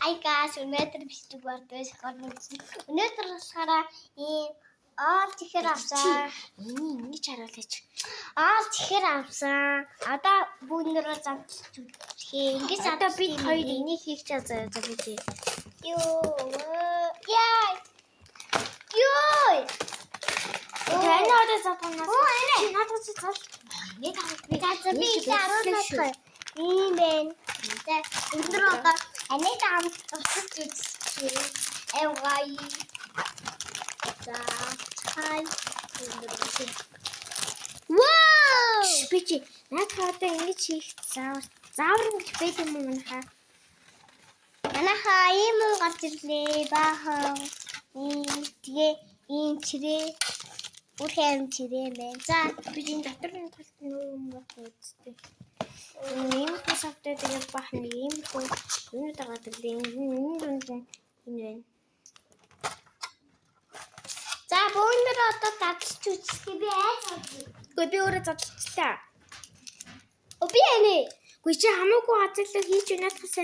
Hi guys, өнөөдөр бичлэг болдгоос гарсан. Өнөөдөр болохоор ийм чихэр авсан. Ингэж харуулаач. Чихэр авсан. Одоо бүгнөрөө завчилж үзье. Ингэж Одоо бид хоёр энийг хийх чад заяа бид. Яа. Таны одоо затанаас. Чи надад зал. Нэг за би харуулах. Ийм байна. За өнөөдөр одоо анид амт тусаж үзье. Эвгай. За хай. Вау! Бичи. Надад одоо ингэж хийх заавар гэж байд юм уу манайхаа? Манайхаа ийм юм гарч ирлээ. Баахан. Тэгээ ийм чирээ. Үрхэн чирээ байна. За бид энэ доторны талд нөө юм байна үстэй. Ийм хасавтай тэгээ бахны ийм хөө юунууд байгаа гэрлээ. Энэ дунд энэ байна. За бүгд одоо задлж үзье. Би айж авчих. Гэхдээ би өөрөө задлчлаа. Би анаа. Гүй чи хамаагүй хазаглаа хийж өнөөдгөөс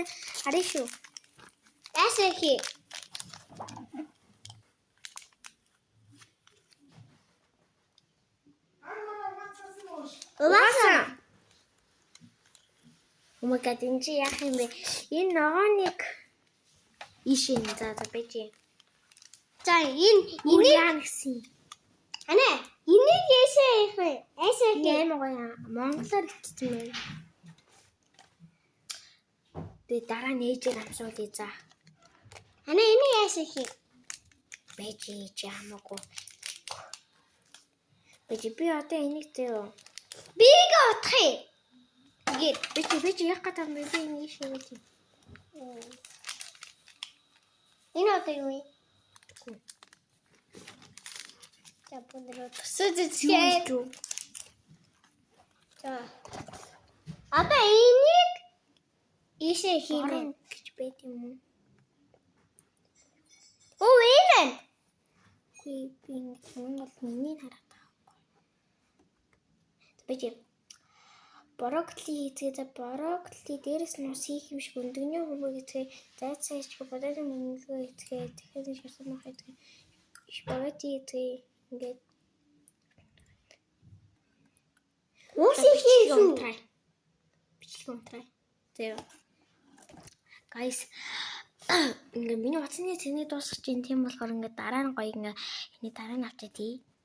харъя шүү. Яасаа хий. Улаасан. Oh my god, энэ чи яах юм бэ? Энэ ногооныг ишин за бэж. За энэ яа гэсэн. Анаа, энийг яашаа яах вэ? Яашаа хий. Амар гоё монголоор хэлсэн байна. Тэгээ дараа нь ээжээр амсуулъя за. Анаа энийг яашаа хий. Бэж чи хамаагүй. Бэж би одоо энийг зөө. Бийг утгах юм. Бэж яах гэдэг юм бэ? Би энийг шивэж. Энэ одоо юу вэ? За бүгд тусаж үзье. За. Одоо энийг ийшээ хиймээ гэж байд юм уу? Энэ. Би Монгол миний хараад байгаа. Бэж брокколи хийгээ за брокколи дээрээс нь ус хийх юм шиг өндөгний хөвөг хийгээ зайцсан ичгээ бодолын мөнгөө хийгээ тэгэхээр шарсан мах хийгээ спагетти хийгээ ингээд Ус хийсэн. Бичлэг унтрай. Тэгээ guys ингээ миний утасны цэнийг дуусгаж ин тийм болохоор ингээ дараа нь гоё ингээ энэ дараа нь авчаа тий.